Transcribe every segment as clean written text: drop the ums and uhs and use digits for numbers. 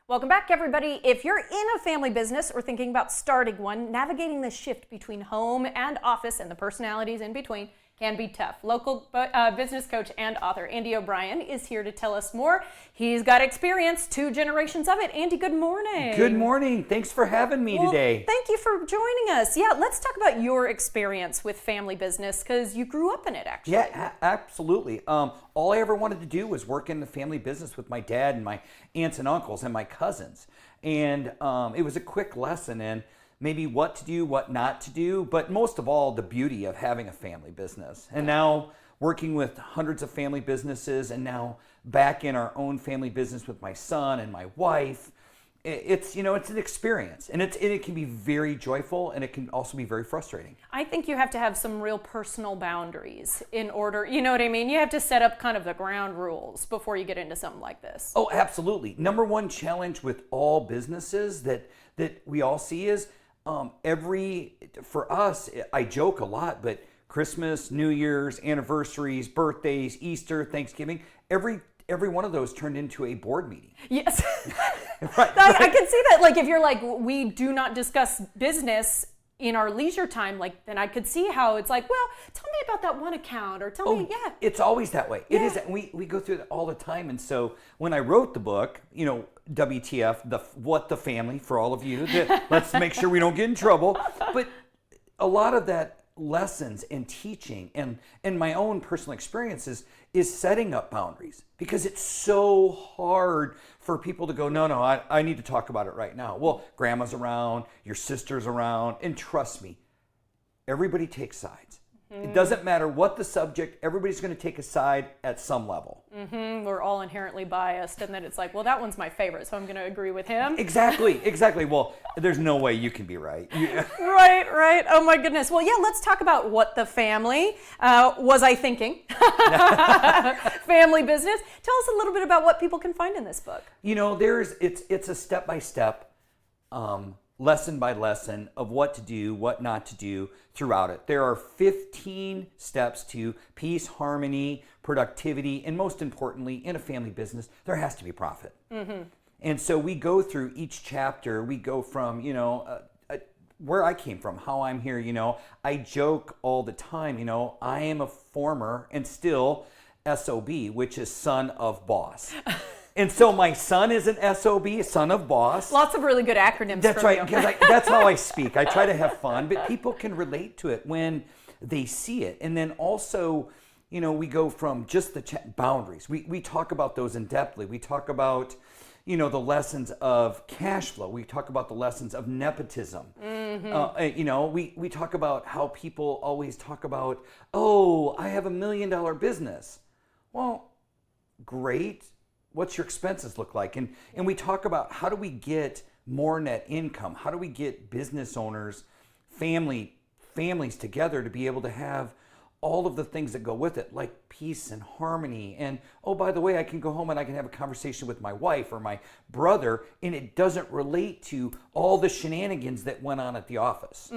Welcome back, everybody. If you're in a family business or thinking about starting one, navigating the shift between home and office and the personalities in between can be tough. Local business coach and author Andy O'Brien is here to tell us more. He's got experience, 2 generations of it. Andy, good morning. Good morning. Thanks for having me today. Thank you for joining us. Yeah, let's talk about your experience with family business because you grew up in it, actually. Yeah, absolutely. All I ever wanted to do was work in the family business with my dad and my aunts and uncles and my cousins. And it was a quick lesson in maybe what to do, what not to do, but most of all, the beauty of having a family business. And now working with hundreds of family businesses and now back in our own family business with my son and my wife, it's an experience, and it can be very joyful, and it can also be very frustrating. I think you have to have some real personal boundaries in order, you know what I mean? You have to set up kind of the ground rules before you get into something like this. Oh, absolutely. Number one challenge with all businesses that we all see is for us, I joke a lot, but Christmas, New Year's, anniversaries, birthdays, Easter, Thanksgiving, every one of those turned into a board meeting. Yes. Right. I can see that. Like, if you're like, we do not discuss business in our leisure time, like, then I could see how it's like, well, tell me about that one account, or tell me, yeah. It's always that way. Yeah. It is. We go through that all the time. And so when I wrote the book, WTF, what the family, for all of you, let's make sure we don't get in trouble. But a lot of that lessons and teaching and my own personal experiences is setting up boundaries, because it's so hard for people to go, no, I need to talk about it right now. Well, grandma's around, your sister's around, and trust me, everybody takes sides. It doesn't matter what the subject, everybody's going to take a side at some level. We're all inherently biased, and then it's like, well, that one's my favorite, so I'm going to agree with him. Exactly. Well, there's no way you can be right. Right. Oh my goodness. Well, yeah, let's talk about what the family was I thinking. Family business. Tell us a little bit about what people can find in this book. It's a step-by-step, lesson by lesson of what to do, what not to do throughout it. There are 15 steps to peace, harmony, productivity, and most importantly, in a family business, there has to be profit. And so we go through each chapter. We go from, where I came from, how I'm here. I joke all the time, I am a former and still SOB, which is son of boss. And so my son is an SOB, son of boss. Lots of really good acronyms. That's right, because that's how I speak. I try to have fun, but people can relate to it when they see it. And then also, we go from just the boundaries. We talk about those in depthly. We talk about, the lessons of cash flow. We talk about the lessons of nepotism. We talk about how people always talk about, oh, I have $1 million business. Well, great. What's your expenses look like? And we talk about how do we get more net income? How do we get business owners, families together to be able to have all of the things that go with it, like peace and harmony. And, oh, by the way, I can go home and I can have a conversation with my wife or my brother, and it doesn't relate to all the shenanigans that went on at the office.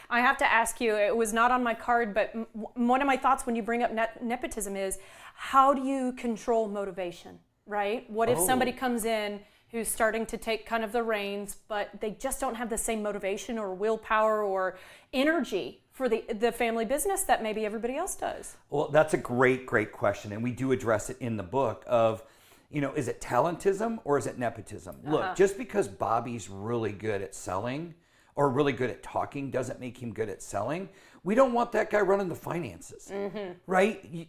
I have to ask you, it was not on my card, but one of my thoughts when you bring up nepotism is, how do you control motivation? Right? What if somebody comes in who's starting to take kind of the reins, but they just don't have the same motivation or willpower or energy for the family business that maybe everybody else does? Well, that's a great question. And we do address it in the book of, is it talentism or is it nepotism? Look, just because Bobby's really good at selling or really good at talking doesn't make him good at selling. We don't want that guy running the finances, right?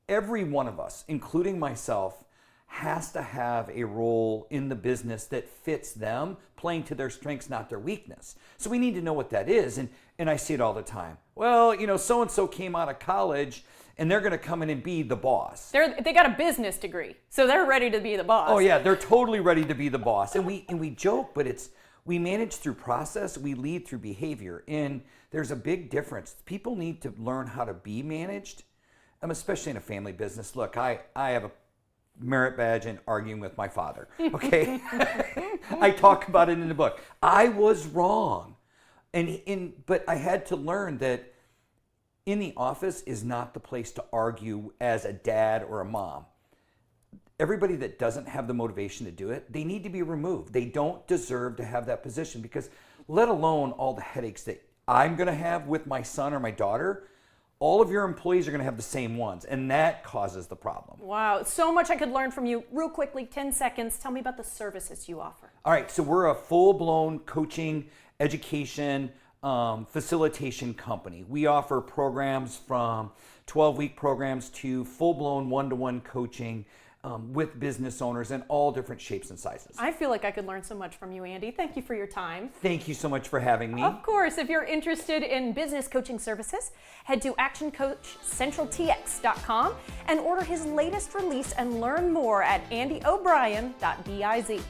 Every one of us, including myself, has to have a role in the business that fits them, playing to their strengths, not their weakness. So we need to know what that is. And I see it all the time. Well, so-and-so came out of college and they're going to come in and be the boss. They got a business degree, so they're ready to be the boss. Oh yeah, they're totally ready to be the boss. And we joke, but we manage through process, we lead through behavior. And there's a big difference. People need to learn how to be managed, especially in a family business. Look, I have a merit badge in arguing with my father, okay? I talk about it in the book. I was wrong. But I had to learn that in the office is not the place to argue as a dad or a mom. everybody that doesn't have the motivation to do it, they need to be removed. They don't deserve to have that position, because let alone all the headaches that I'm going to have with my son or my daughter, all of your employees are going to have the same ones, and that causes the problem. Wow, so much I could learn from you. Real quickly, 10 seconds, tell me about the services you offer. All right, so we're a full-blown coaching, education, facilitation company. We offer programs from 12-week programs to full-blown one-to-one coaching with business owners in all different shapes and sizes. I feel like I could learn so much from you, Andy. Thank you for your time. Thank you so much for having me. Of course, if you're interested in business coaching services, head to actioncoachcentraltx.com and order his latest release and learn more at andyobrien.biz.